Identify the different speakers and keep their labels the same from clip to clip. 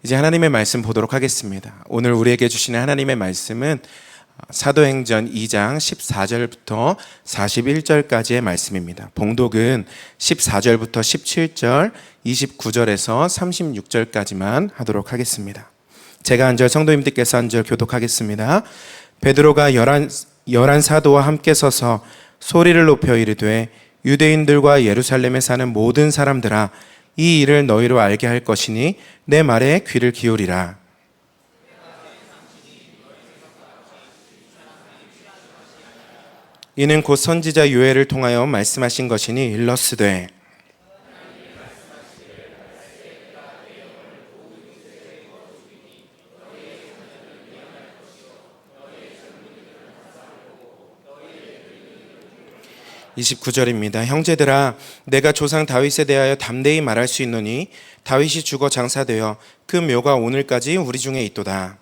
Speaker 1: 이제 하나님의 말씀 보도록 하겠습니다. 오늘 우리에게 주시는 하나님의 말씀은 사도행전 2장 14절부터 41절까지의 말씀입니다. 봉독은 14절부터 17절, 29절에서 36절까지만 하도록 하겠습니다. 제가 한 절, 성도님들께서 한 절 교독하겠습니다. 베드로가 열한 사도와 함께 서서 소리를 높여 이르되 유대인들과 예루살렘에 사는 모든 사람들아, 이 일을 너희로 알게 할 것이니 내 말에 귀를 기울이라. 이는 곧 선지자 요엘을 통하여 말씀하신 것이니 일러스되 (29절입니다) 형제들아, 내가 조상 다윗에 대하여 담대히 말할 수 있노니 다윗이 죽어 장사되어 그 묘가 오늘까지 우리 중에 있도다.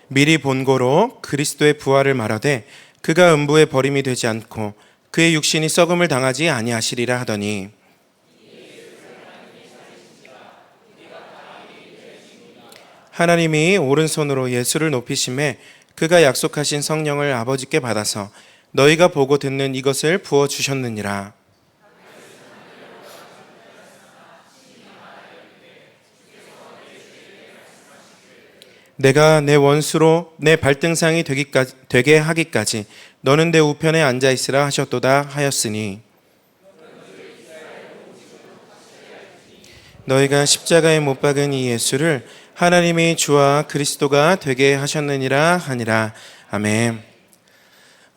Speaker 1: 미리 본고로 그리스도의 부활을 말하되 그가 음부에 버림이 되지 않고 그의 육신이 썩음을 당하지 아니하시리라 하더니, 하나님이 오른손으로 예수를 높이심에 그가 약속하신 성령을 아버지께 받아서 너희가 보고 듣는 이것을 부어주셨느니라. 내가 내 원수로 내 발등상이 되게 하기까지 너는 내 우편에 앉아있으라 하셨도다 하였으니, 너희가 십자가에 못 박은 이 예수를 하나님이 주와 그리스도가 되게 하셨느니라 하니라. 아멘.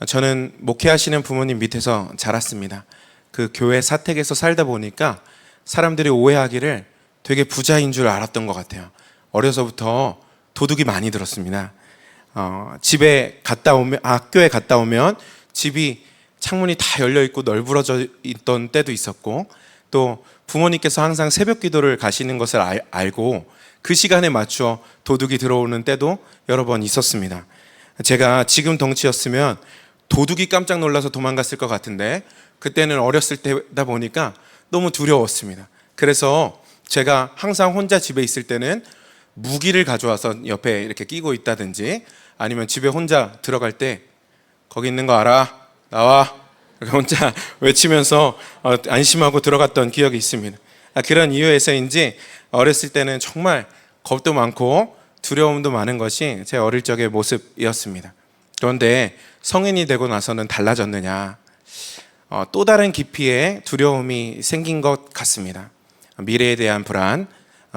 Speaker 1: 저는 목회하시는 부모님 밑에서 자랐습니다. 그 교회 사택에서 살다 보니까 사람들이 오해하기를 되게 부자인 줄 알았던 것 같아요. 어려서부터 도둑이 많이 들었습니다. 학교에 갔다 오면 집이 창문이 다 열려 있고 널브러져 있던 때도 있었고, 또 부모님께서 항상 새벽 기도를 가시는 것을 알고 그 시간에 맞춰 도둑이 들어오는 때도 여러 번 있었습니다. 제가 지금 덩치였으면 도둑이 깜짝 놀라서 도망갔을 것 같은데, 그때는 어렸을 때다 보니까 너무 두려웠습니다. 그래서 제가 항상 혼자 집에 있을 때는 무기를 가져와서 옆에 이렇게 끼고 있다든지, 아니면 집에 혼자 들어갈 때 거기 있는 거 알아? 나와! 이렇게 혼자 외치면서 안심하고 들어갔던 기억이 있습니다. 그런 이유에서인지 어렸을 때는 정말 겁도 많고 두려움도 많은 것이 제 어릴 적의 모습이었습니다. 그런데 성인이 되고 나서는 달라졌느냐? 또 다른 깊이의 두려움이 생긴 것 같습니다. 미래에 대한 불안,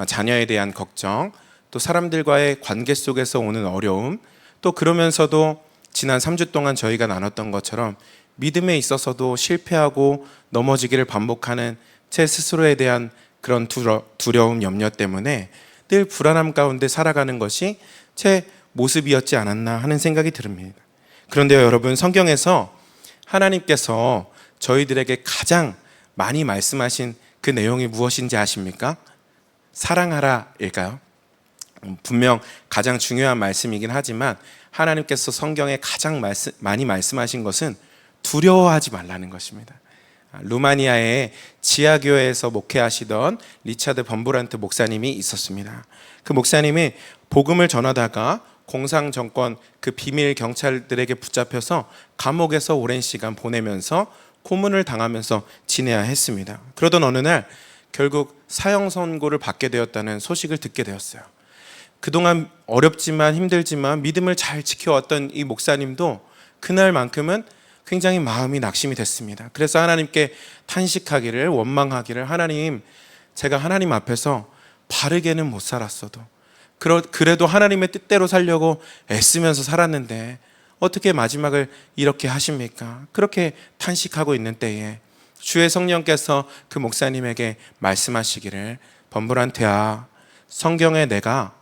Speaker 1: 자녀에 대한 걱정, 또 사람들과의 관계 속에서 오는 어려움, 또 그러면서도 지난 3주 동안 저희가 나눴던 것처럼 믿음에 있어서도 실패하고 넘어지기를 반복하는 제 스스로에 대한 그런 두려움, 염려 때문에 늘 불안함 가운데 살아가는 것이 제 모습이었지 않았나 하는 생각이 듭니다. 그런데요, 여러분, 성경에서 하나님께서 저희들에게 가장 많이 말씀하신 그 내용이 무엇인지 아십니까? 사랑하라일까요? 분명 가장 중요한 말씀이긴 하지만 하나님께서 성경에 가장 많이 말씀하신 것은 두려워하지 말라는 것입니다. 루마니아의 지하교회에서 목회하시던 리차드 범브란트 목사님이 있었습니다. 그 목사님이 복음을 전하다가 공상정권 그 비밀 경찰들에게 붙잡혀서 감옥에서 오랜 시간 보내면서 고문을 당하면서 지내야 했습니다. 그러던 어느 날 결국 사형 선고를 받게 되었다는 소식을 듣게 되었어요. 그동안 어렵지만 힘들지만 믿음을 잘 지켜왔던 이 목사님도 그날만큼은 굉장히 마음이 낙심이 됐습니다. 그래서 하나님께 탄식하기를, 원망하기를, 하나님, 제가 하나님 앞에서 바르게는 못 살았어도 그래도 하나님의 뜻대로 살려고 애쓰면서 살았는데 어떻게 마지막을 이렇게 하십니까? 그렇게 탄식하고 있는 때에 주의 성령께서 그 목사님에게 말씀하시기를, 범브란트야, 성경에 내가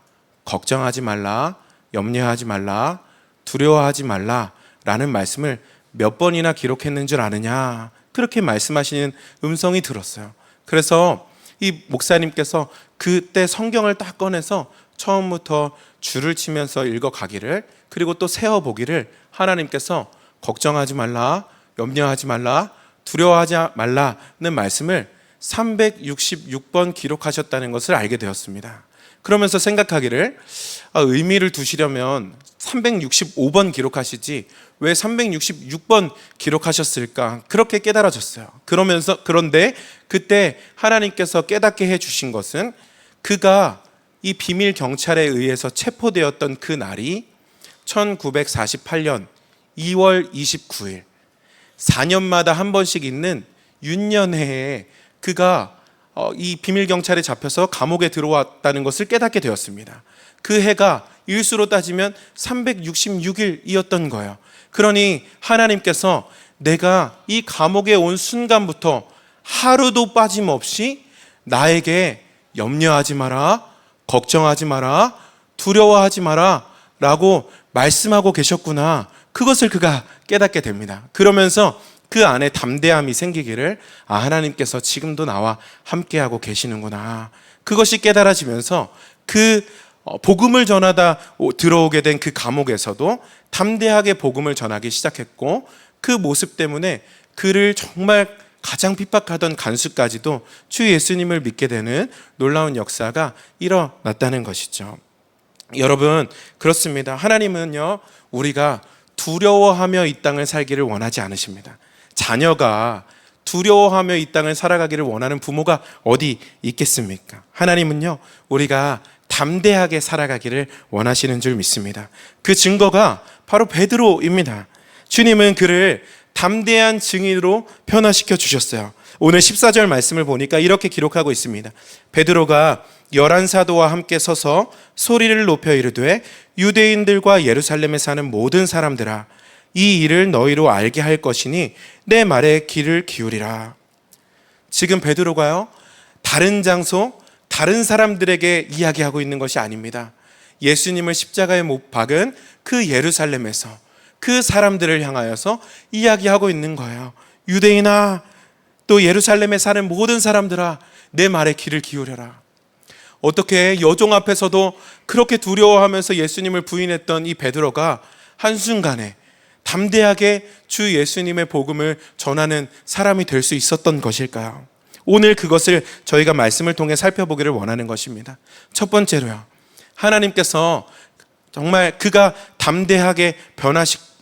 Speaker 1: 걱정하지 말라, 염려하지 말라, 두려워하지 말라 라는 말씀을 몇 번이나 기록했는 줄 아느냐, 그렇게 말씀하시는 음성이 들었어요. 그래서 이 목사님께서 그때 성경을 딱 꺼내서 처음부터 줄을 치면서 읽어가기를, 그리고 또 세어보기를 하나님께서 걱정하지 말라, 염려하지 말라, 두려워하지 말라는 말씀을 366번 기록하셨다는 것을 알게 되었습니다. 그러면서 생각하기를 의미를 두시려면 365번 기록하시지 왜 366번 기록하셨을까? 그렇게 깨달아졌어요. 그런데 그때 하나님께서 깨닫게 해주신 것은 그가 이 비밀 경찰에 의해서 체포되었던 그 날이 1948년 2월 29일 4년마다 한 번씩 있는 윤년해에 그가 이 비밀 경찰에 잡혀서 감옥에 들어왔다는 것을 깨닫게 되었습니다. 그 해가 일수로 따지면 366일이었던 거예요. 그러니 하나님께서 내가 이 감옥에 온 순간부터 하루도 빠짐없이 나에게 염려하지 마라, 걱정하지 마라, 두려워하지 마라 라고 말씀하고 계셨구나. 그것을 그가 깨닫게 됩니다. 그러면서 그 안에 담대함이 생기기를 하나님께서 지금도 나와 함께하고 계시는구나. 그것이 깨달아지면서 그 복음을 전하다 들어오게 된 그 감옥에서도 담대하게 복음을 전하기 시작했고, 그 모습 때문에 그를 정말 가장 핍박하던 간수까지도 주 예수님을 믿게 되는 놀라운 역사가 일어났다는 것이죠. 여러분, 그렇습니다. 하나님은요, 우리가 두려워하며 이 땅을 살기를 원하지 않으십니다. 자녀가 두려워하며 이 땅을 살아가기를 원하는 부모가 어디 있겠습니까? 하나님은요, 우리가 담대하게 살아가기를 원하시는 줄 믿습니다. 그 증거가 바로 베드로입니다. 주님은 그를 담대한 증인으로 변화시켜 주셨어요. 오늘 14절 말씀을 보니까 이렇게 기록하고 있습니다. 베드로가 11사도와 함께 서서 소리를 높여 이르되 유대인들과 예루살렘에 사는 모든 사람들아, 이 일을 너희로 알게 할 것이니 내 말에 귀를 기울이라. 지금 베드로가요, 다른 장소, 다른 사람들에게 이야기하고 있는 것이 아닙니다. 예수님을 십자가에 못 박은 그 예루살렘에서 그 사람들을 향하여서 이야기하고 있는 거예요. 유대인아, 또 예루살렘에 사는 모든 사람들아, 내 말에 귀를 기울여라. 어떻게 여종 앞에서도 그렇게 두려워하면서 예수님을 부인했던 이 베드로가 한순간에 담대하게 주 예수님의 복음을 전하는 사람이 될 수 있었던 것일까요? 오늘 그것을 저희가 말씀을 통해 살펴보기를 원하는 것입니다. 첫 번째로요, 하나님께서 정말 그가 담대하게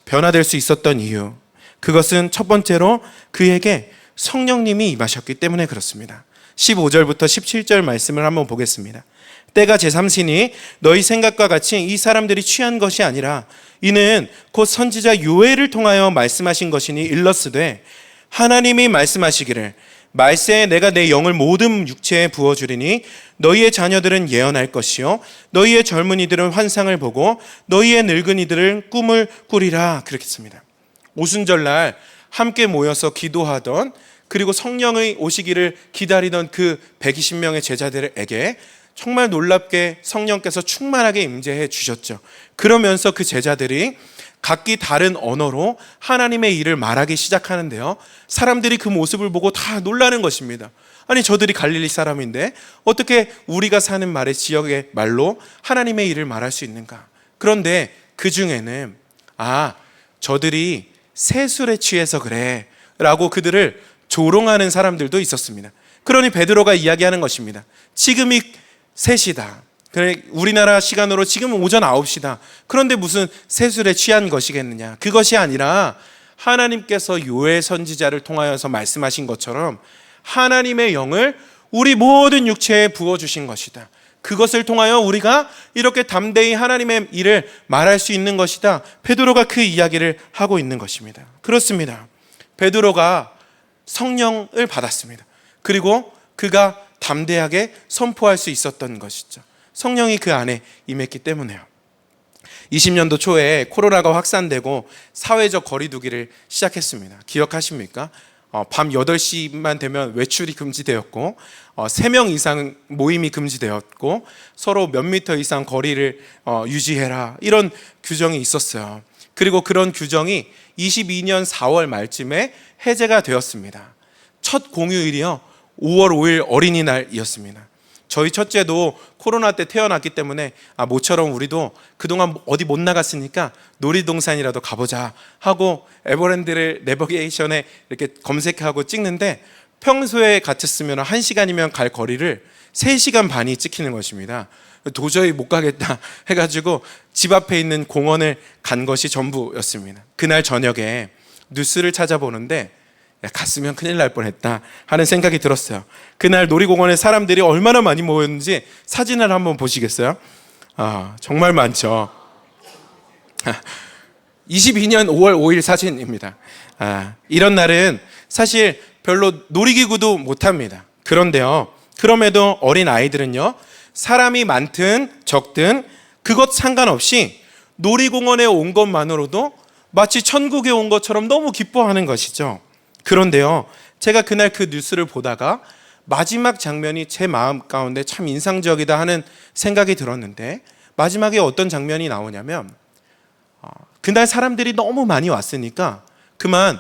Speaker 1: 변화될 수 있었던 이유, 그것은 첫 번째로 그에게 성령님이 임하셨기 때문에 그렇습니다. 15절부터 17절 말씀을 한번 보겠습니다. 때가 제3시니 너희 생각과 같이 이 사람들이 취한 것이 아니라 이는 곧 선지자 요엘을 통하여 말씀하신 것이니 일렀으되 하나님이 말씀하시기를 말세에 내가 내 영을 모든 육체에 부어주리니 너희의 자녀들은 예언할 것이요 너희의 젊은이들은 환상을 보고 너희의 늙은이들은 꿈을 꾸리라. 그렇게 씁니다. 오순절날 함께 모여서 기도하던, 그리고 성령의 오시기를 기다리던 그 120명의 제자들에게 정말 놀랍게 성령께서 충만하게 임재해 주셨죠. 그러면서 그 제자들이 각기 다른 언어로 하나님의 일을 말하기 시작하는데요, 사람들이 그 모습을 보고 다 놀라는 것입니다. 아니, 저들이 갈릴리 사람인데 어떻게 우리가 사는 말의 지역의 말로 하나님의 일을 말할 수 있는가? 그런데 그 중에는 저들이 세술에 취해서 그래 라고 그들을 조롱하는 사람들도 있었습니다. 그러니 베드로가 이야기하는 것입니다. 지금이 3시다. 우리나라 시간으로 지금은 오전 9시다. 그런데 무슨 세술에 취한 것이겠느냐? 그것이 아니라 하나님께서 요엘 선지자를 통하여서 말씀하신 것처럼 하나님의 영을 우리 모든 육체에 부어주신 것이다. 그것을 통하여 우리가 이렇게 담대히 하나님의 일을 말할 수 있는 것이다. 베드로가 그 이야기를 하고 있는 것입니다. 그렇습니다. 베드로가 성령을 받았습니다. 그리고 그가 담대하게 선포할 수 있었던 것이죠. 성령이 그 안에 임했기 때문에요. 20년도 초에 코로나가 확산되고 사회적 거리두기를 시작했습니다. 기억하십니까? 밤 8시만 되면 외출이 금지되었고 3명 이상 모임이 금지되었고 서로 몇 미터 이상 거리를 유지해라, 이런 규정이 있었어요. 그리고 그런 규정이 22년 4월 말쯤에 해제가 되었습니다. 첫 공휴일이요 5월 5일 어린이날이었습니다. 저희 첫째도 코로나 때 태어났기 때문에 모처럼 우리도 그동안 어디 못 나갔으니까 놀이동산이라도 가보자 하고 에버랜드를 내비게이션에 이렇게 검색하고 찍는데, 평소에 같았으면 1시간이면 갈 거리를 3시간 반이 찍히는 것입니다. 도저히 못 가겠다 해가지고 집 앞에 있는 공원을 간 것이 전부였습니다. 그날 저녁에 뉴스를 찾아보는데 갔으면 큰일 날 뻔했다 하는 생각이 들었어요. 그날 놀이공원에 사람들이 얼마나 많이 모였는지 사진을 한번 보시겠어요? 정말 많죠. 22년 5월 5일 사진입니다. 이런 날은 사실 별로 놀이기구도 못합니다. 그런데요, 그럼에도 어린 아이들은요, 사람이 많든 적든 그것 상관없이 놀이공원에 온 것만으로도 마치 천국에 온 것처럼 너무 기뻐하는 것이죠. 그런데요, 제가 그날 그 뉴스를 보다가 마지막 장면이 제 마음 가운데 참 인상적이다 하는 생각이 들었는데, 마지막에 어떤 장면이 나오냐면, 그날 사람들이 너무 많이 왔으니까 그만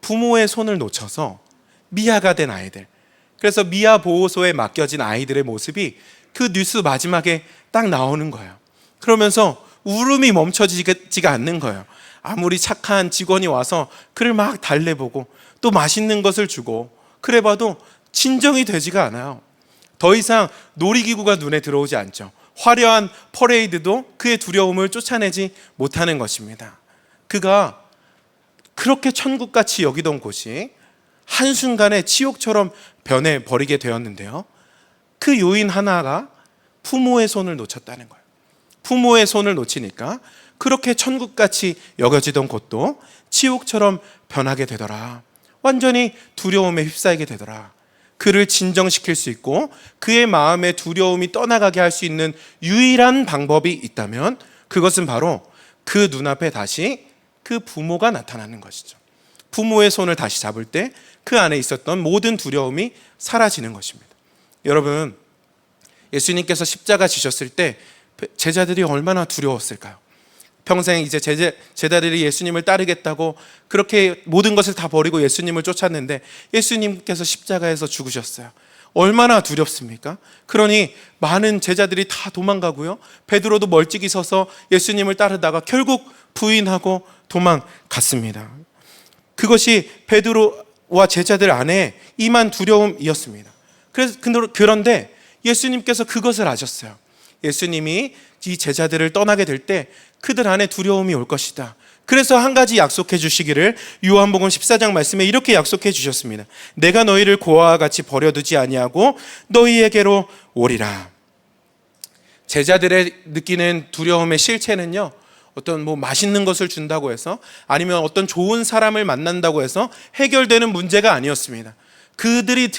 Speaker 1: 부모의 손을 놓쳐서 미아가 된 아이들, 그래서 미아 보호소에 맡겨진 아이들의 모습이 그 뉴스 마지막에 딱 나오는 거예요. 그러면서 울음이 멈춰지지가 않는 거예요. 아무리 착한 직원이 와서 그를 막 달래보고 또 맛있는 것을 주고 그래봐도 진정이 되지가 않아요. 더 이상 놀이기구가 눈에 들어오지 않죠. 화려한 퍼레이드도 그의 두려움을 쫓아내지 못하는 것입니다. 그가 그렇게 천국같이 여기던 곳이 한순간에 지옥처럼 변해버리게 되었는데요, 그 요인 하나가 부모의 손을 놓쳤다는 거예요. 부모의 손을 놓치니까 그렇게 천국같이 여겨지던 곳도 지옥처럼 변하게 되더라. 완전히 두려움에 휩싸이게 되더라. 그를 진정시킬 수 있고 그의 마음의 두려움이 떠나가게 할 수 있는 유일한 방법이 있다면 그것은 바로 그 눈앞에 다시 그 부모가 나타나는 것이죠. 부모의 손을 다시 잡을 때 그 안에 있었던 모든 두려움이 사라지는 것입니다. 여러분, 예수님께서 십자가 지셨을 때 제자들이 얼마나 두려웠을까요? 평생 이제 제자들이 예수님을 따르겠다고 그렇게 모든 것을 다 버리고 예수님을 쫓았는데 예수님께서 십자가에서 죽으셨어요. 얼마나 두렵습니까? 그러니 많은 제자들이 다 도망가고요, 베드로도 멀찍이 서서 예수님을 따르다가 결국 부인하고 도망갔습니다. 그것이 베드로와 제자들 안에 임한 두려움이었습니다. 그런데 예수님께서 그것을 아셨어요. 예수님이 이 제자들을 떠나게 될 때 그들 안에 두려움이 올 것이다. 그래서 한 가지 약속해 주시기를 요한복음 14장 말씀에 이렇게 약속해 주셨습니다. 내가 너희를 고아와 같이 버려두지 아니하고 너희에게로 오리라. 제자들의 느끼는 두려움의 실체는요, 어떤 맛있는 것을 준다고 해서 아니면 어떤 좋은 사람을 만난다고 해서 해결되는 문제가 아니었습니다. 그들이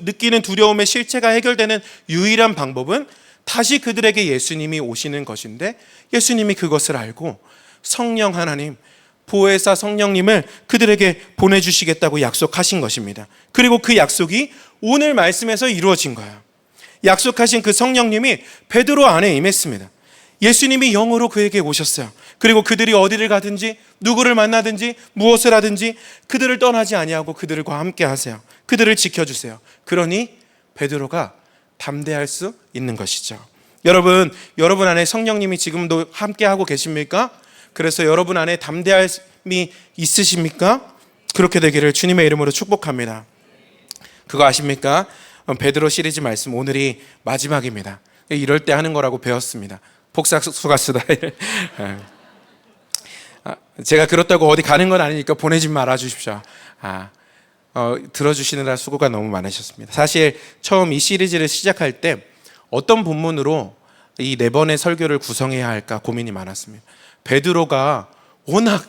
Speaker 1: 느끼는 두려움의 실체가 해결되는 유일한 방법은 다시 그들에게 예수님이 오시는 것인데, 예수님이 그것을 알고 성령 하나님, 보혜사 성령님을 그들에게 보내주시겠다고 약속하신 것입니다. 그리고 그 약속이 오늘 말씀에서 이루어진 거예요. 약속하신 그 성령님이 베드로 안에 임했습니다. 예수님이 영으로 그에게 오셨어요. 그리고 그들이 어디를 가든지 누구를 만나든지 무엇을 하든지 그들을 떠나지 아니하고 그들과 함께 하세요. 그들을 지켜주세요. 그러니 베드로가 담대할 수 있는 것이죠. 여러분 안에 성령님이 지금도 함께하고 계십니까? 그래서 여러분 안에 담대함이 있으십니까? 그렇게 되기를 주님의 이름으로 축복합니다. 그거 아십니까? 베드로 시리즈 말씀 오늘이 마지막입니다. 이럴 때 하는 거라고 배웠습니다. 복사수가수다. 제가 그렇다고 어디 가는 건 아니니까 보내지 말아 주십시오. 들어주시느라 수고가 너무 많으셨습니다. 사실 처음 이 시리즈를 시작할 때 어떤 본문으로 이 4번의 설교를 구성해야 할까 고민이 많았습니다. 베드로가 워낙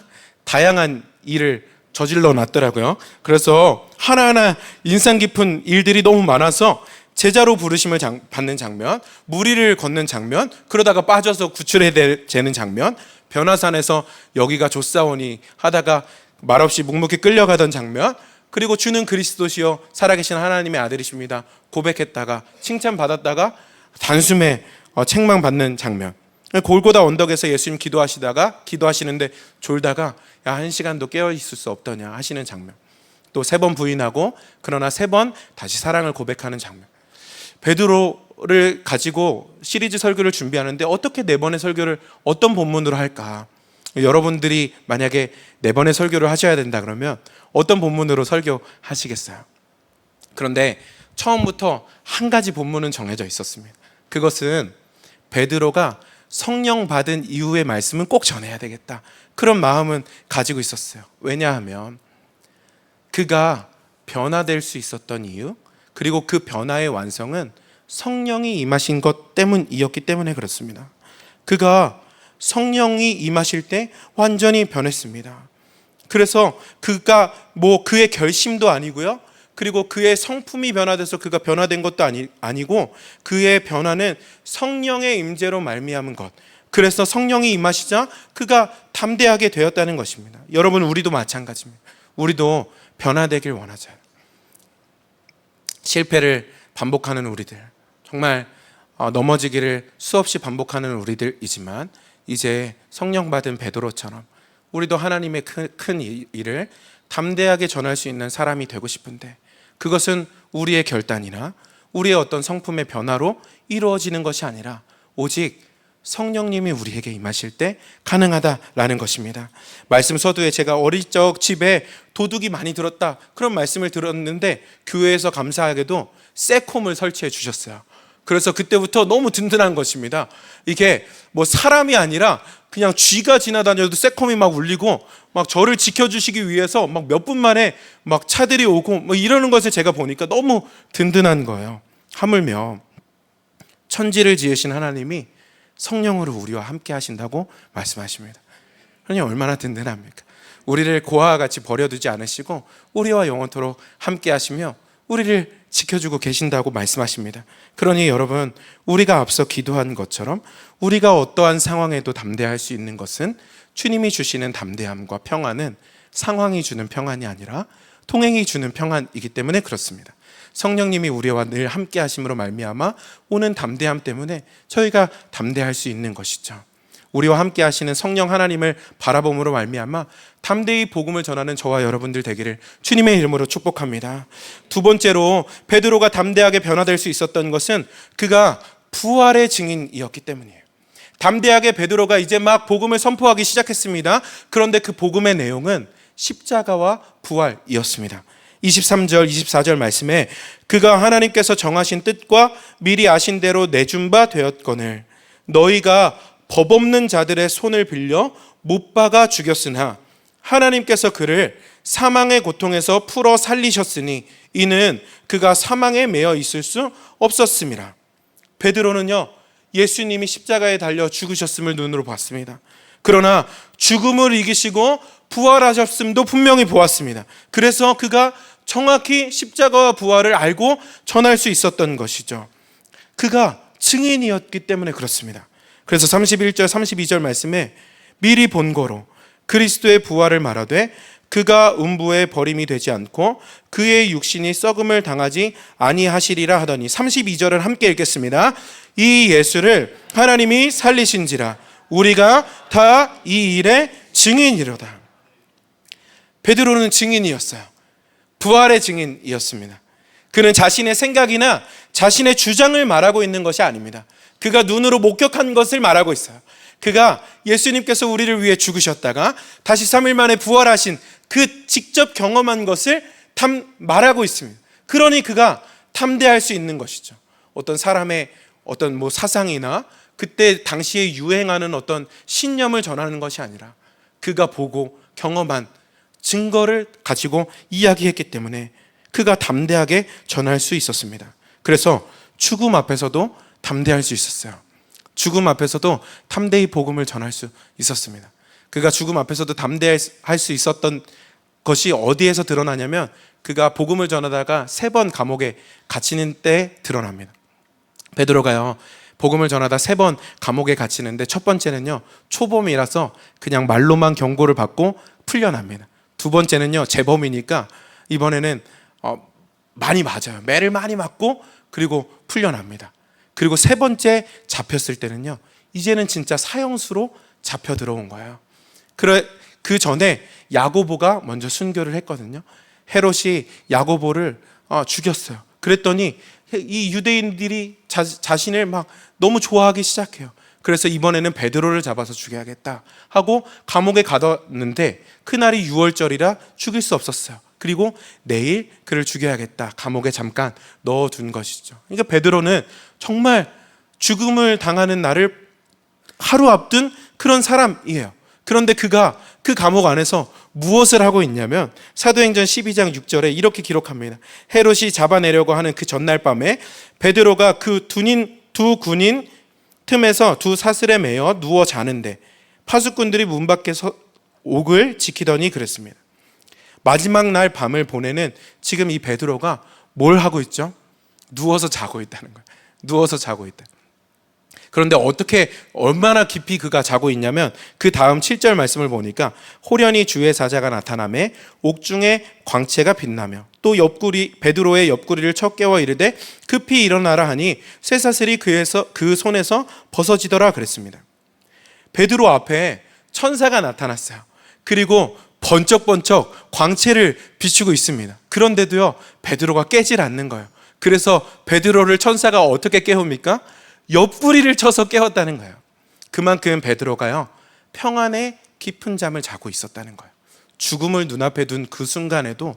Speaker 1: 다양한 일을 저질러 놨더라고요. 그래서 하나하나 인상 깊은 일들이 너무 많아서 제자로 부르심을 받는 장면, 무리를 걷는 장면, 그러다가 빠져서 구출해 재는 장면, 변화산에서 여기가 좋사오니 하다가 말없이 묵묵히 끌려가던 장면, 그리고 주는 그리스도시요 살아계신 하나님의 아들이십니다 고백했다가 칭찬받았다가 단숨에 책망받는 장면, 골고다 언덕에서 예수님 기도하시는데 졸다가 야, 1시간도 깨어있을 수 없더냐 하시는 장면, 또 3번 부인하고 그러나 3번 다시 사랑을 고백하는 장면. 베드로 설교를 가지고 시리즈 설교를 준비하는데 어떻게 네 번의 설교를 어떤 본문으로 할까? 여러분들이 만약에 네 번의 설교를 하셔야 된다 그러면 어떤 본문으로 설교하시겠어요? 그런데 처음부터 한 가지 본문은 정해져 있었습니다. 그것은 베드로가 성령 받은 이후의 말씀은 꼭 전해야 되겠다, 그런 마음은 가지고 있었어요. 왜냐하면 그가 변화될 수 있었던 이유, 그리고 그 변화의 완성은 성령이 임하신 것 때문이었기 때문에 그렇습니다. 그가 성령이 임하실 때 완전히 변했습니다. 그래서 그가 그의 결심도 아니고요, 그리고 그의 성품이 변화돼서 그가 변화된 것도 아니고 그의 변화는 성령의 임재로 말미암은 것. 그래서 성령이 임하시자 그가 담대하게 되었다는 것입니다. 여러분, 우리도 마찬가지입니다. 우리도 변화되길 원하잖아요. 실패를 반복하는 우리들, 정말 넘어지기를 수없이 반복하는 우리들이지만 이제 성령 받은 베드로처럼 우리도 하나님의 큰 일을 담대하게 전할 수 있는 사람이 되고 싶은데, 그것은 우리의 결단이나 우리의 어떤 성품의 변화로 이루어지는 것이 아니라 오직 성령님이 우리에게 임하실 때 가능하다라는 것입니다. 말씀 서두에 제가 어릴 적 집에 도둑이 많이 들었다, 그런 말씀을 들었는데 교회에서 감사하게도 새콤을 설치해 주셨어요. 그래서 그때부터 너무 든든한 것입니다. 이게 사람이 아니라 그냥 쥐가 지나다녀도 새콤이 막 울리고 막 저를 지켜주시기 위해서 막 몇 분 만에 막 차들이 오고 이러는 것을 제가 보니까 너무 든든한 거예요. 하물며 천지를 지으신 하나님이 성령으로 우리와 함께 하신다고 말씀하십니다. 그러니 얼마나 든든합니까? 우리를 고아와 같이 버려두지 않으시고 우리와 영원토록 함께 하시며 우리를 지켜주고 계신다고 말씀하십니다. 그러니 여러분, 우리가 앞서 기도한 것처럼 우리가 어떠한 상황에도 담대할 수 있는 것은 주님이 주시는 담대함과 평안은 상황이 주는 평안이 아니라 통행이 주는 평안이기 때문에 그렇습니다. 성령님이 우리와 늘 함께 하심으로 말미암아 오는 담대함 때문에 저희가 담대할 수 있는 것이죠. 우리와 함께 하시는 성령 하나님을 바라봄으로 말미암아 담대히 복음을 전하는 저와 여러분들 되기를 주님의 이름으로 축복합니다. 두 번째로 베드로가 담대하게 변화될 수 있었던 것은 그가 부활의 증인이었기 때문이에요. 담대하게 베드로가 이제 막 복음을 선포하기 시작했습니다. 그런데 그 복음의 내용은 십자가와 부활이었습니다. 23절, 24절 말씀에 그가 하나님께서 정하신 뜻과 미리 아신 대로 내준 바 되었거늘 너희가 법 없는 자들의 손을 빌려 못 박아 죽였으나 하나님께서 그를 사망의 고통에서 풀어 살리셨으니 이는 그가 사망에 매여 있을 수 없었습니다. 베드로는요, 예수님이 십자가에 달려 죽으셨음을 눈으로 봤습니다. 그러나 죽음을 이기시고 부활하셨음도 분명히 보았습니다. 그래서 그가 정확히 십자가와 부활을 알고 전할 수 있었던 것이죠. 그가 증인이었기 때문에 그렇습니다. 그래서 31절 32절 말씀에 미리 본 거로 그리스도의 부활을 말하되 그가 음부에 버림이 되지 않고 그의 육신이 썩음을 당하지 아니하시리라 하더니 32절을 함께 읽겠습니다. 이 예수를 하나님이 살리신지라 우리가 다 이 일의 증인이로다. 베드로는 증인이었어요. 부활의 증인이었습니다. 그는 자신의 생각이나 자신의 주장을 말하고 있는 것이 아닙니다. 그가 눈으로 목격한 것을 말하고 있어요. 그가 예수님께서 우리를 위해 죽으셨다가 다시 3일 만에 부활하신 그 직접 경험한 것을 말하고 있습니다. 그러니 그가 탐대할 수 있는 것이죠. 어떤 사람의 어떤 사상이나 그때 당시에 유행하는 어떤 신념을 전하는 것이 아니라 그가 보고 경험한 증거를 가지고 이야기했기 때문에 그가 담대하게 전할 수 있었습니다. 그래서 죽음 앞에서도 담대할 수 있었어요. 죽음 앞에서도 담대히 복음을 전할 수 있었습니다. 그가 죽음 앞에서도 담대할 수 있었던 것이 어디에서 드러나냐면 그가 복음을 전하다가 3번 감옥에 갇히는 때 드러납니다. 베드로가요, 복음을 전하다 3번 감옥에 갇히는데 첫 번째는요, 초범이라서 그냥 말로만 경고를 받고 풀려납니다. 두 번째는요, 재범이니까 이번에는 많이 맞아요. 매를 많이 맞고 그리고 풀려납니다. 그리고 3번째 잡혔을 때는요, 이제는 진짜 사형수로 잡혀 들어온 거예요. 그 전에 야고보가 먼저 순교를 했거든요. 헤롯이 야고보를 죽였어요. 그랬더니 이 유대인들이 자신을 막 너무 좋아하기 시작해요. 그래서 이번에는 베드로를 잡아서 죽여야겠다 하고 감옥에 가뒀는데 그날이 6월절이라 죽일 수 없었어요. 그리고 내일 그를 죽여야겠다 감옥에 잠깐 넣어둔 것이죠. 그러니까 베드로는 정말 죽음을 당하는 날을 하루 앞둔 그런 사람이에요. 그런데 그가 그 감옥 안에서 무엇을 하고 있냐면 사도행전 12장 6절에 이렇게 기록합니다. 헤롯이 잡아내려고 하는 그 전날 밤에 베드로가 그 두 군인 틈에서 두 사슬에 매여 누워 자는데 파수꾼들이 문 밖에서 옥을 지키더니 그랬습니다. 마지막 날 밤을 보내는 지금 이 베드로가 뭘 하고 있죠? 누워서 자고 있다는 거예요. 누워서 자고 있다. 그런데 어떻게 얼마나 깊이 그가 자고 있냐면 그 다음 7절 말씀을 보니까 호련히 주의 사자가 나타나매 옥중에 광채가 빛나며 또 베드로의 옆구리를 쳐 깨워 이르되 급히 일어나라 하니 쇠사슬이 그 손에서 벗어지더라 그랬습니다. 베드로 앞에 천사가 나타났어요. 그리고 번쩍번쩍 광채를 비추고 있습니다. 그런데도요 베드로가 깨질 않는 거예요. 그래서 베드로를 천사가 어떻게 깨웁니까? 옆구리를 쳐서 깨웠다는 거예요. 그만큼 베드로가요 평안의 깊은 잠을 자고 있었다는 거예요. 죽음을 눈앞에 둔 그 순간에도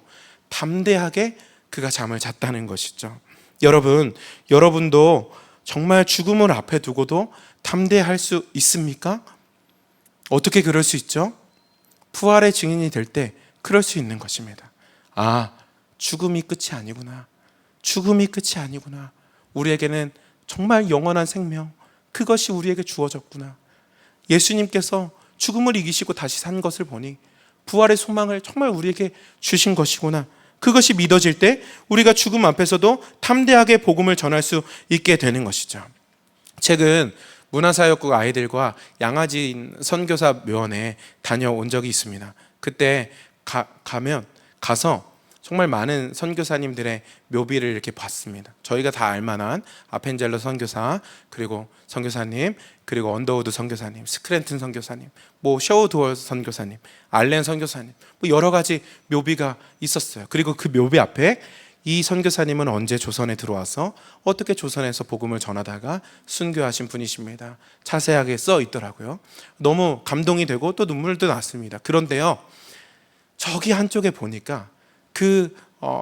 Speaker 1: 담대하게 그가 잠을 잤다는 것이죠. 여러분도 정말 죽음을 앞에 두고도 담대할 수 있습니까? 어떻게 그럴 수 있죠? 부활의 증인이 될 때 그럴 수 있는 것입니다. 아, 죽음이 끝이 아니구나. 죽음이 끝이 아니구나. 우리에게는 정말 영원한 생명, 그것이 우리에게 주어졌구나. 예수님께서 죽음을 이기시고 다시 산 것을 보니 부활의 소망을 정말 우리에게 주신 것이구나. 그것이 믿어질 때 우리가 죽음 앞에서도 담대하게 복음을 전할 수 있게 되는 것이죠. 최근 문화사역국 아이들과 양아진 선교사 묘원에 다녀온 적이 있습니다. 그때 가서 정말 많은 선교사님들의 묘비를 이렇게 봤습니다. 저희가 다 알만한 아펜젤러 선교사, 그리고 선교사님, 그리고 언더우드 선교사님, 스크랜튼 선교사님, 셔우드월 선교사님, 알렌 선교사님, 여러 가지 묘비가 있었어요. 그리고 그 묘비 앞에 이 선교사님은 언제 조선에 들어와서 어떻게 조선에서 복음을 전하다가 순교하신 분이십니다. 자세하게 써 있더라고요. 너무 감동이 되고 또 눈물도 났습니다. 그런데요, 저기 한쪽에 보니까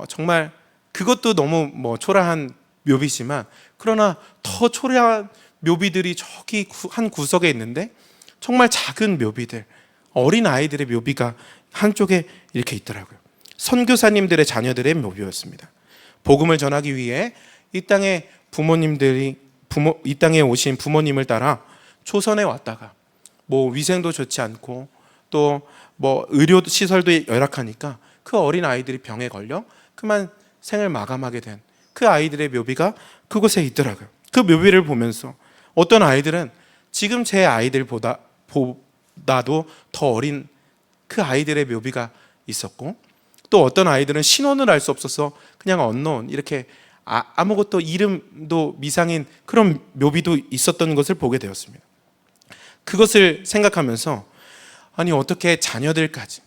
Speaker 1: 정말 그것도 너무 초라한 묘비지만 그러나 더 초라한 묘비들이 저기 한 구석에 있는데 정말 작은 묘비들, 어린 아이들의 묘비가 한쪽에 이렇게 있더라고요. 선교사님들의 자녀들의 묘비였습니다. 복음을 전하기 위해 이 땅에 이 땅에 오신 부모님을 따라 조선에 왔다가 위생도 좋지 않고 또 의료 시설도 열악하니까 그 어린 아이들이 병에 걸려 그만 생을 마감하게 된 그 아이들의 묘비가 그곳에 있더라고요. 그 묘비를 보면서 어떤 아이들은 지금 제 아이들보다도 더 어린 그 아이들의 묘비가 있었고, 또 어떤 아이들은 신원을 알 수 없어서 그냥 언노운, 이렇게 아무것도 이름도 미상인 그런 묘비도 있었던 것을 보게 되었습니다. 그것을 생각하면서 아니 어떻게 자녀들까지,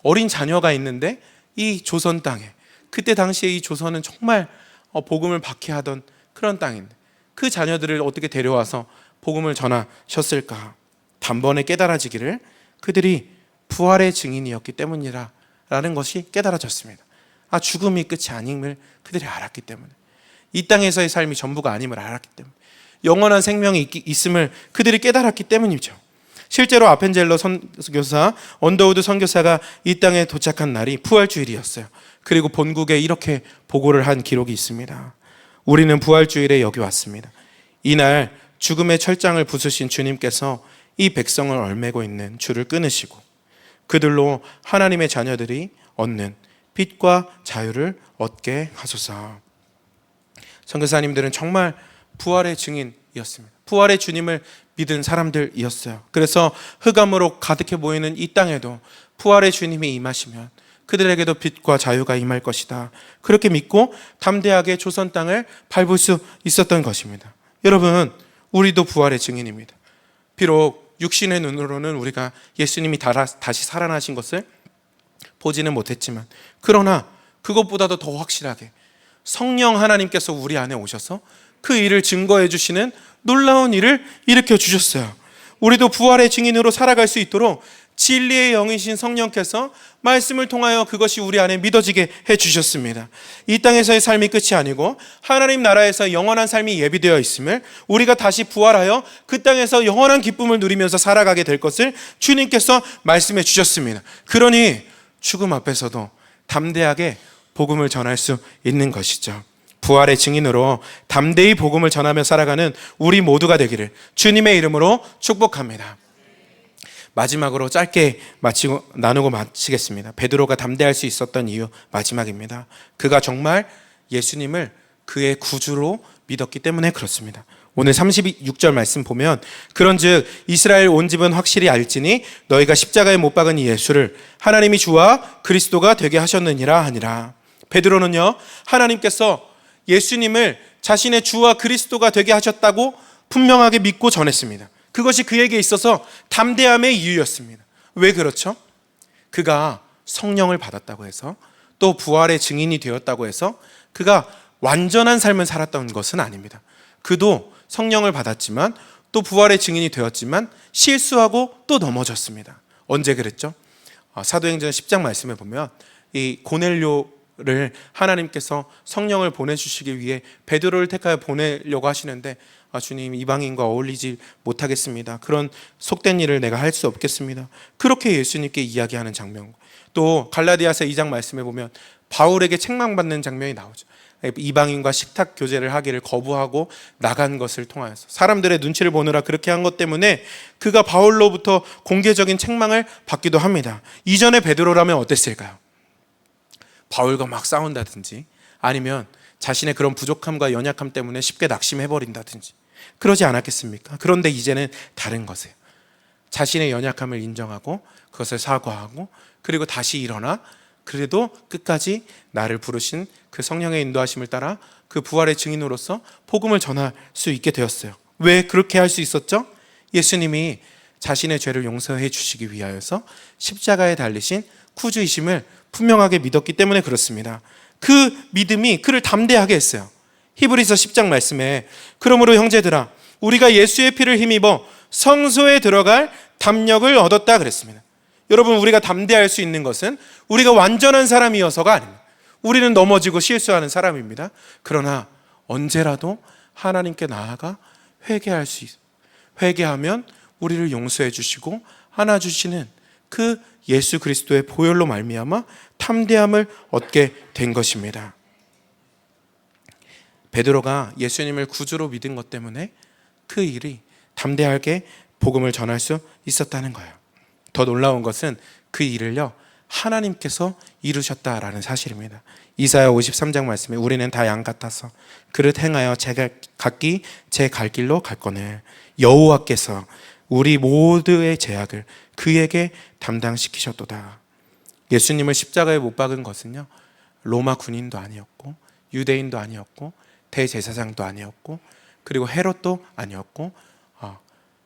Speaker 1: 어린 자녀가 있는데 이 조선 땅에, 그때 당시에 이 조선은 정말 복음을 박해하던 그런 땅인데 그 자녀들을 어떻게 데려와서 복음을 전하셨을까? 단번에 깨달아지기를 그들이 부활의 증인이었기 때문이라 라는 것이 깨달아졌습니다. 죽음이 끝이 아님을 그들이 알았기 때문에, 이 땅에서의 삶이 전부가 아님을 알았기 때문에, 영원한 생명이 있음을 그들이 깨달았기 때문이죠. 실제로 아펜젤러 선교사, 언더우드 선교사가 이 땅에 도착한 날이 부활주일이었어요. 그리고 본국에 이렇게 보고를 한 기록이 있습니다. 우리는 부활주일에 여기 왔습니다. 이날 죽음의 철장을 부수신 주님께서 이 백성을 얼매고 있는 줄을 끊으시고 그들로 하나님의 자녀들이 얻는 빛과 자유를 얻게 하소서. 선교사님들은 정말 부활의 증인이었습니다. 부활의 주님을 믿은 사람들이었어요. 그래서 흑암으로 가득해 보이는 이 땅에도 부활의 주님이 임하시면 그들에게도 빛과 자유가 임할 것이다. 그렇게 믿고 담대하게 조선 땅을 밟을 수 있었던 것입니다. 여러분, 우리도 부활의 증인입니다. 비록 육신의 눈으로는 우리가 예수님이 다시 살아나신 것을 보지는 못했지만, 그러나 그것보다도 더 확실하게 성령 하나님께서 우리 안에 오셔서 그 일을 증거해 주시는 놀라운 일을 일으켜 주셨어요. 우리도 부활의 증인으로 살아갈 수 있도록 진리의 영이신 성령께서 말씀을 통하여 그것이 우리 안에 믿어지게 해주셨습니다. 이 땅에서의 삶이 끝이 아니고 하나님 나라에서 영원한 삶이 예비되어 있음을, 우리가 다시 부활하여 그 땅에서 영원한 기쁨을 누리면서 살아가게 될 것을 주님께서 말씀해 주셨습니다. 그러니 죽음 앞에서도 담대하게 복음을 전할 수 있는 것이죠. 부활의 증인으로 담대히 복음을 전하며 살아가는 우리 모두가 되기를 주님의 이름으로 축복합니다. 마지막으로 짧게 나누고 마치겠습니다. 베드로가 담대할 수 있었던 이유 마지막입니다. 그가 정말 예수님을 그의 구주로 믿었기 때문에 그렇습니다. 오늘 36절 말씀 보면, 그런즉 이스라엘 온 집은 확실히 알지니 너희가 십자가에 못 박은 이 예수를 하나님이 주와 그리스도가 되게 하셨느니라 하니라. 베드로는요, 하나님께서 예수님을 자신의 주와 그리스도가 되게 하셨다고 분명하게 믿고 전했습니다. 그것이 그에게 있어서 담대함의 이유였습니다. 왜 그렇죠? 그가 성령을 받았다고 해서, 또 부활의 증인이 되었다고 해서 그가 완전한 삶을 살았던 것은 아닙니다. 그도 성령을 받았지만, 또 부활의 증인이 되었지만 실수하고 또 넘어졌습니다. 언제 그랬죠? 사도행전 10장 말씀에 보면 이 고넬료를 하나님께서 성령을 보내주시기 위해 베드로를 택하여 보내려고 하시는데, 주님, 이방인과 어울리지 못하겠습니다. 그런 속된 일을 내가 할 수 없겠습니다. 그렇게 예수님께 이야기하는 장면. 또 갈라디아서 2장 말씀에 보면 바울에게 책망받는 장면이 나오죠. 이방인과 식탁 교제를 하기를 거부하고 나간 것을 통하여서 사람들의 눈치를 보느라 그렇게 한 것 때문에 그가 바울로부터 공개적인 책망을 받기도 합니다. 이전에 베드로라면 어땠을까요? 바울과 막 싸운다든지, 아니면 자신의 그런 부족함과 연약함 때문에 쉽게 낙심해버린다든지 그러지 않았겠습니까? 그런데 이제는 다른 것이에요. 자신의 연약함을 인정하고 그것을 사과하고, 그리고 다시 일어나 그래도 끝까지 나를 부르신 그 성령의 인도하심을 따라 그 부활의 증인으로서 복음을 전할 수 있게 되었어요. 왜 그렇게 할 수 있었죠? 예수님이 자신의 죄를 용서해 주시기 위하여서 십자가에 달리신 구주이심을 분명하게 믿었기 때문에 그렇습니다. 그 믿음이 그를 담대하게 했어요. 히브리서 10장 말씀에, 그러므로 형제들아 우리가 예수의 피를 힘입어 성소에 들어갈 담력을 얻었다 그랬습니다. 여러분, 우리가 담대할 수 있는 것은 우리가 완전한 사람이어서가 아닙니다. 우리는 넘어지고 실수하는 사람입니다. 그러나 언제라도 하나님께 나아가 회개할 수 있어요. 회개하면 우리를 용서해 주시고 안아주시는 그 예수 그리스도의 보혈로 말미암아 담대함을 얻게 된 것입니다. 베드로가 예수님을 구주로 믿은 것 때문에 그 일이 담대하게 복음을 전할 수 있었다는 거예요. 더 놀라운 것은 그 일을요, 하나님께서 이루셨다라는 사실입니다. 이사야 53장 말씀에, 우리는 다 양 같아서 그릇 행하여 각기 제 갈 길로 갔거늘 여호와께서 우리 모두의 죄악을 그에게 담당시키셨도다. 예수님을 십자가에 못 박은 것은요, 로마 군인도 아니었고 유대인도 아니었고 대제사장도 아니었고, 그리고 헤롯도 아니었고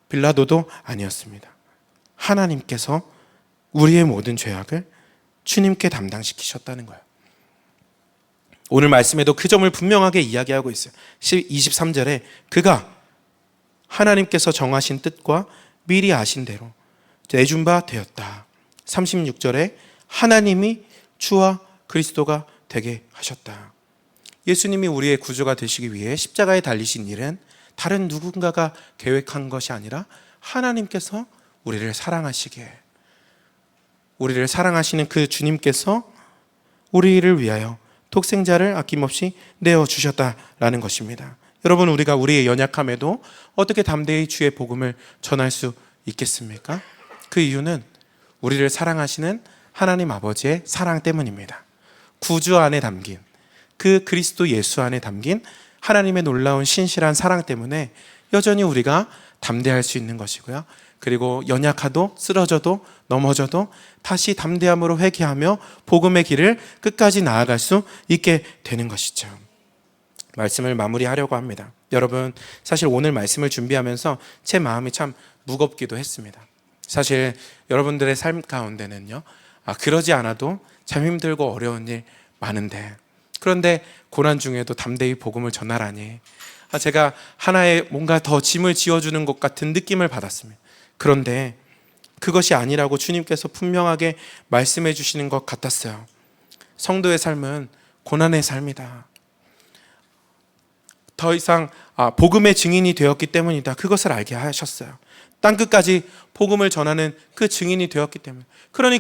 Speaker 1: 빌라도도 아니었습니다. 하나님께서 우리의 모든 죄악을 주님께 담당시키셨다는 거예요. 오늘 말씀에도 그 점을 분명하게 이야기하고 있어요. 23절에 그가 하나님께서 정하신 뜻과 미리 아신 대로 내준 바 되었다. 36절에 하나님이 주와 그리스도가 되게 하셨다. 예수님이 우리의 구주가 되시기 위해 십자가에 달리신 일은 다른 누군가가 계획한 것이 아니라 하나님께서 우리를 사랑하시기에, 우리를 사랑하시는 그 주님께서 우리를 위하여 독생자를 아낌없이 내어주셨다라는 것입니다. 여러분, 우리가 우리의 연약함에도 어떻게 담대히 주의 복음을 전할 수 있겠습니까? 그 이유는 우리를 사랑하시는 하나님 아버지의 사랑 때문입니다. 구주 안에 담긴, 그 그리스도 예수 안에 담긴 하나님의 놀라운 신실한 사랑 때문에 여전히 우리가 담대할 수 있는 것이고요. 그리고 연약하도 쓰러져도 넘어져도 다시 담대함으로 회개하며 복음의 길을 끝까지 나아갈 수 있게 되는 것이죠. 말씀을 마무리하려고 합니다. 여러분, 사실 오늘 말씀을 준비하면서 제 마음이 참 무겁기도 했습니다. 사실 여러분들의 삶 가운데는요, 그러지 않아도 참 힘들고 어려운 일 많은데, 그런데 고난 중에도 담대히 복음을 전하라니 제가 하나의 뭔가 더 짐을 지어주는 것 같은 느낌을 받았습니다. 그런데 그것이 아니라고 주님께서 분명하게 말씀해 주시는 것 같았어요. 성도의 삶은 고난의 삶이다. 더 이상 복음의 증인이 되었기 때문이다. 그것을 알게 하셨어요. 땅끝까지 복음을 전하는 그 증인이 되었기 때문에. 그러니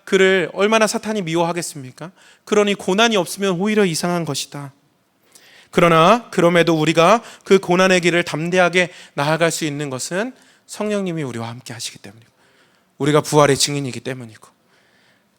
Speaker 1: 그를 얼마나 사탄이 미워하겠습니까? 그러니 고난이 없으면 오히려 이상한 것이다. 그러나 그럼에도 우리가 그 고난의 길을 담대하게 나아갈 수 있는 것은 성령님이 우리와 함께 하시기 때문이고, 우리가 부활의 증인이기 때문이고,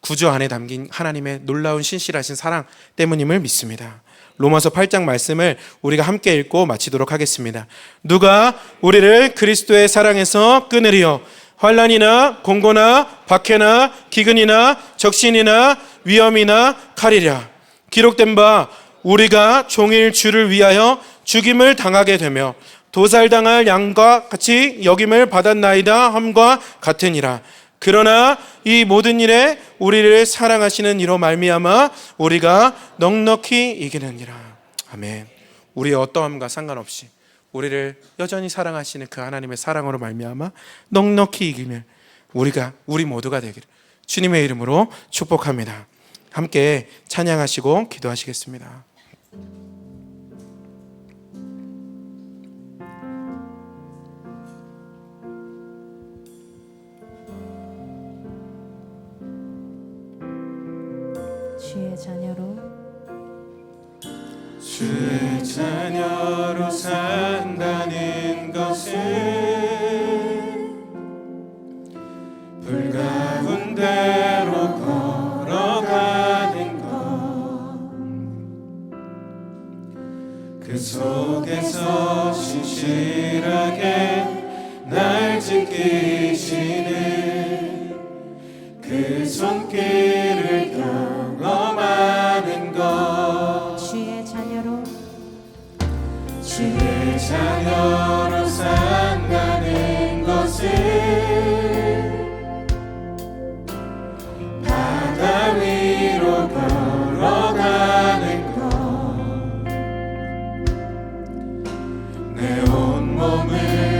Speaker 1: 구주 안에 담긴 하나님의 놀라운 신실하신 사랑 때문임을 믿습니다. 로마서 8장 말씀을 우리가 함께 읽고 마치도록 하겠습니다. 누가 우리를 그리스도의 사랑에서 끊으리요? 환난이나 공고나 박해나 기근이나 적신이나 위험이나 칼이랴. 기록된 바 우리가 종일 주를 위하여 죽임을 당하게 되며 도살당할 양과 같이 여김을 받았나이다 함과 같으니라. 그러나 이 모든 일에 우리를 사랑하시는 이로 말미암아 우리가 넉넉히 이기느니라. 아멘. 우리의 어떠함과 상관없이 우리를 여전히 사랑하시는 그 하나님의 사랑으로 말미암아 넉넉히 이기는 우리 모두가 되기를 주님의 이름으로 축복합니다. 함께 찬양하시고 기도하시겠습니다.
Speaker 2: 주의 자녀로 산다는 것은 불 가운데로 걸어가는 것, 그 속에서 신실하게 날 지키시는 그 손길을 경험하는 것, 주의 자녀로 산다는 것은 바다 위로 걸어가는 것, 내 온몸을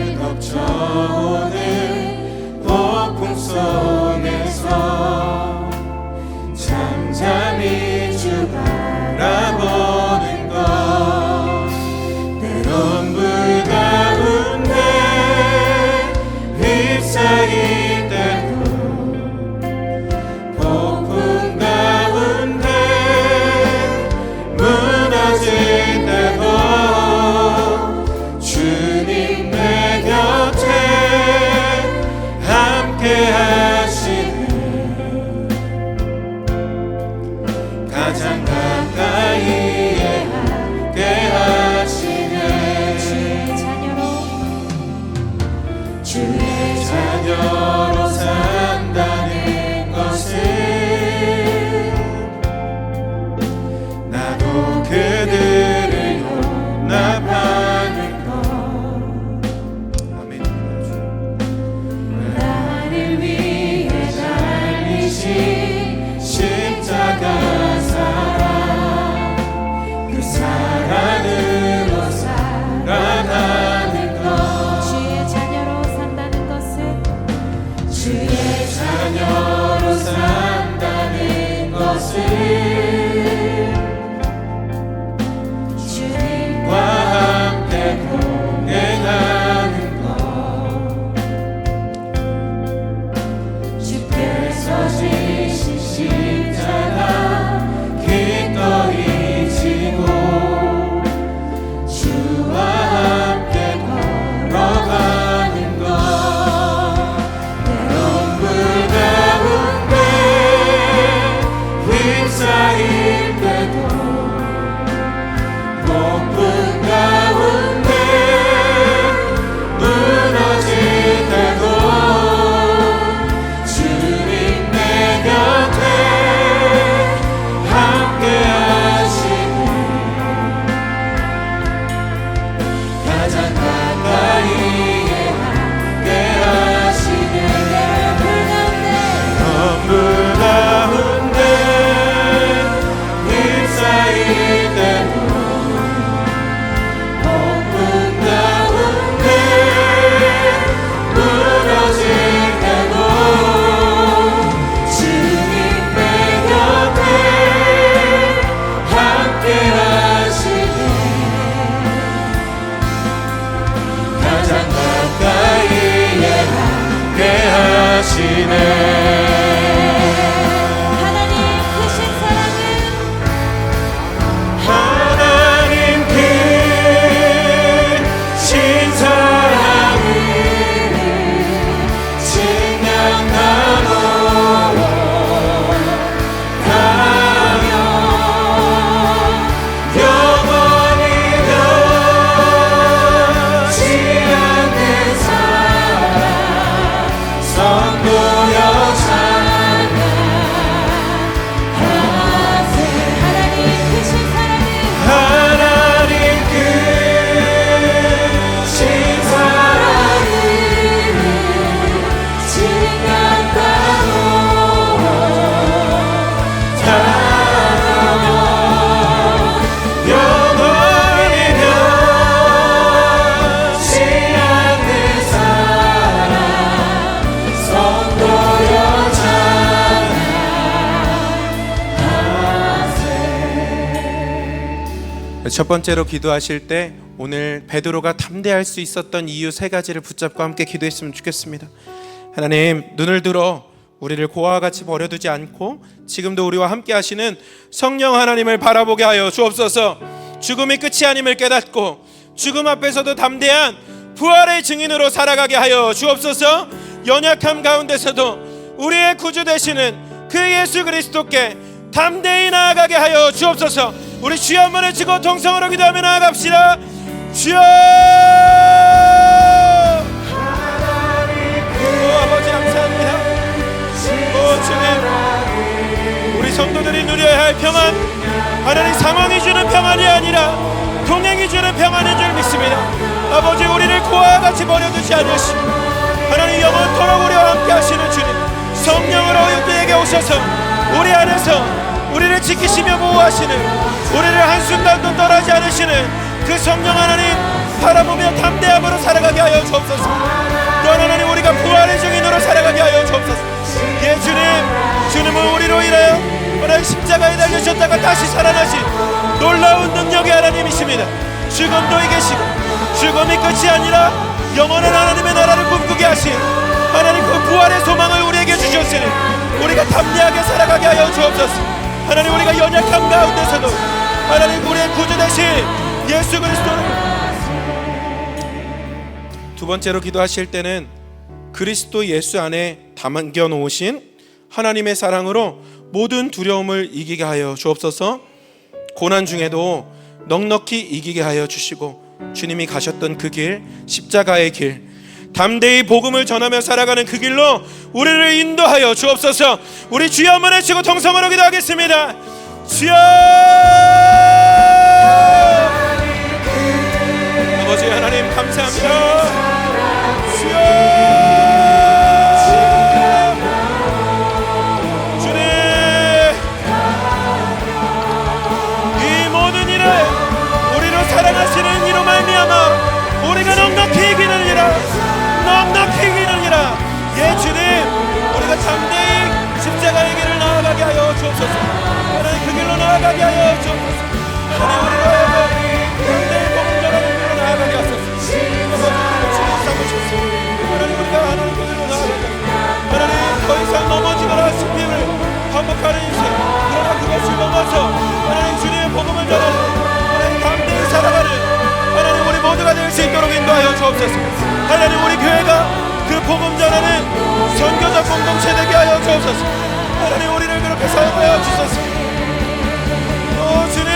Speaker 1: 첫 번째로 기도하실 때 오늘 베드로가 담대할 수 있었던 이유 3가지를 붙잡고 함께 기도했으면 좋겠습니다. 하나님, 눈을 들어 우리를 고아와 같이 버려두지 않고 지금도 우리와 함께 하시는 성령 하나님을 바라보게 하여 주옵소서. 죽음이 끝이 아님을 깨닫고 죽음 앞에서도 담대한 부활의 증인으로 살아가게 하여 주옵소서. 연약함 가운데서도 우리의 구주 되시는 그 예수 그리스도께 담대히 나아가게 하여 주옵소서. 우리 주여 한 번을 치고 통성으로 기도하며 나아갑시다. 주여! 아버지 감사합니다. 주님, 우리 성도들이 누려야 할 평안, 하나님 상황이 주는 평안이 아니라 동행이 주는 평안인 줄 믿습니다. 아버지, 우리를 고아와 같이 버려두지 않으시고 하나님 영원토록 우리와 함께 하시는 주님, 성령으로 우리에게 오셔서 우리 안에서 우리를 지키시며 보호하시는, 우리를 한순간도 떠나지 않으시는 그 성령 하나님 바라보며 담대함으로 살아가게 하여 주옵소서. 또한 하나님, 우리가 부활의 증인으로 살아가게 하여 주옵소서. 예 주님, 주님은 우리로 인하여 하나님 십자가에 달리셨다가 다시 살아나신 놀라운 능력의 하나님이십니다. 죽음도 이기시고 죽음이 끝이 아니라 영원한 하나님의 나라를 꿈꾸게 하신 하나님, 그 부활의 소망을 우리에게 주셨으니 우리가 담대하게 살아가게 하여 주옵소서. 하나님, 우리가 연약함 가운데서도 하나님 우리의 구주 되신 예수 그리스도를, 두 번째로 기도하실 때는 그리스도 예수 안에 담겨 놓으신 하나님의 사랑으로 모든 두려움을 이기게 하여 주옵소서. 고난 중에도 넉넉히 이기게 하여 주시고 주님이 가셨던 그 길, 십자가의 길, 담대히 복음을 전하며 살아가는 그 길로 우리를 인도하여 주옵소서. 우리 주여 한번 외치고 통성으로 기도하겠습니다. 주여! 아버지 하나님 감사합니다. 주여! 사랑하시는 이로 말미암아 우리가 넉넉히 이기느니라, 넉넉히 이기느니라. 예 주님, 우리가 담대히 십자가의 길을 나아가게 하여 주옵소서. 하나님, 그 길로 나아가게 하여 주옵소서. 하나님, 우리로 하여금 담대히 복음 전하는 길로 나아가게 하소서. 아버지, 삼으셨소. 하나님, 우리가 하나님 그 길로 나아가게 하소서. 하나님, 더 이상 넘어지거나 승리를 반복하는 인생, 그러나 그것을 넘어서 하나님 주님의 복음을 전하는 담대히 살아가는 하나님, 우리 모두가 될 수 있도록 인도하여 주옵소서. 하나님, 우리 교회가 그 복음 전하는 선교적 공동체 되게 하여 주옵소서. 하나님, 우리를 그렇게 사용하여 주소서. 주님,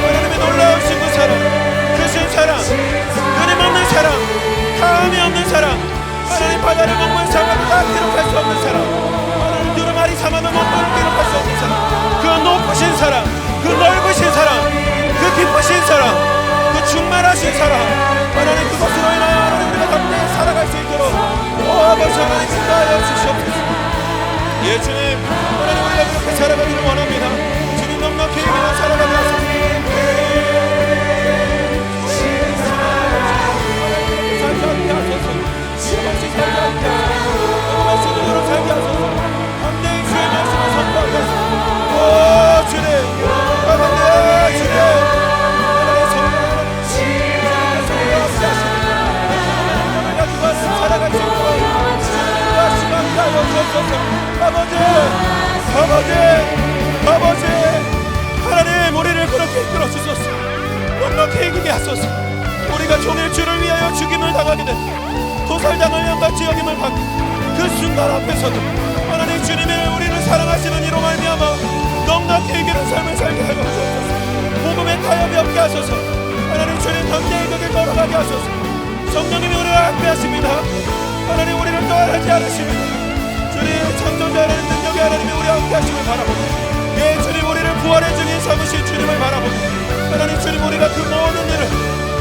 Speaker 1: 하나님의 놀라우신 그 사랑, 크신 사랑, 끊임없는 사랑, 다음이 없는 사랑, 하나님 바다를 먹는 사람도 다 기록할 수 없는 사랑, 하나님 두루마리 삼아도 못 기록할 수 없는 사랑, 그 높으신 사랑, 그 넓으신 사랑, 그 기쁘신 사랑, 그 충만하신 사랑, 하나님 그것으로 인하여 하나님 우리가 담대히 살아갈 수 있도록 아버지 하나님 인도하여 주시옵소서. 예 주님, 하나님 우리가 그렇게 살아가기를 원합니다. 주님 넉넉히 이기며 살아가게 하소서. 살게 하소서. 주님없이 살게 하소서. 말씀으로 살게 하소서. 담대히 주의 말씀을 선포하게 하소서. 주님, 아버지 주님, 살아갈 수 있도록 주님과 하여 주옵소서. 아버지 하나님, 우리를 그렇게 이끌어 주소서. 넉넉히 이기게 하소서. 우리가 종일주를 위하여 죽임을 당하게 된 도살당을 양같이 여김을 받고 그 순간 앞에서도 하나님 주님의 우리를 사랑하시는 이로 말미암아 넉넉히 이기는 삶을 살게 하여 주옵소서. 복음의 타협이 없게 하소서. 하나님 주님 담대히 그 길 걸어가게 하소서. 성령님이 우리를 함께 하십니다. 하나님, 우리를 떠나지 않으십니다. 주님, 창조자 하나님, 능력의 하나님이 우리와 함께 하심을 바라보고, 예 주님, 우리를 부활의 증인 삼으신 주님을 바라보고, 하나님 주님, 우리가 그 모든 일을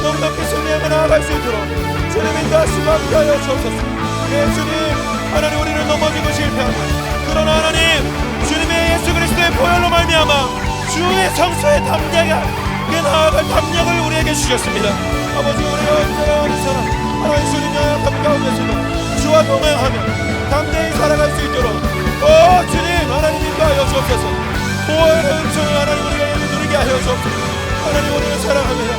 Speaker 1: 넉넉히 승리하며 나아갈 수 있도록 주님 인도하시고 함께 하여 주옵소서. 예 주님, 하나님 우리를 넘어지고 실패하고, 그러나 하나님 주님의 예수 그리스도의 보혈로 말미암아 주의 성소에 담대하게 나아갈 담력을 우리에게 주셨습니다. 아버지, 우리가 언제나 어느 사람 하나님 주님의 약함 가운데서도 주와 동행하며 담대히 살아갈 수 있도록 주님 하나님 인도하여 주옵소서. 보혈의 은총을 하나님 우리가 누리게 하여 주옵소서. 하나님 우리를 사랑합니다.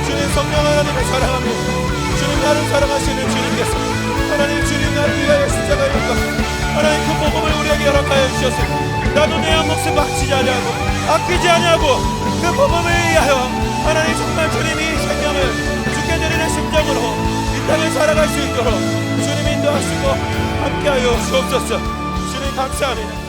Speaker 1: 주님 성령 하나님을 사랑합니다. 주님 나를 사랑하시는 주님께서 하나님 주님 나를 위하여 십자가에 못 박고 하나님 그 복음을 우리에게 허락하여 주셨습니다. 나도 내 한 목숨 바치지 아니하고 아끼지 아니하고 그 복음을 위하여 하나님 정말 주님이 생명을 죽게 드리는 심정으로 이 땅을 살아갈 수 있도록 주님 인도하시고 함께하여 주옵소서. 주님 감사합니다.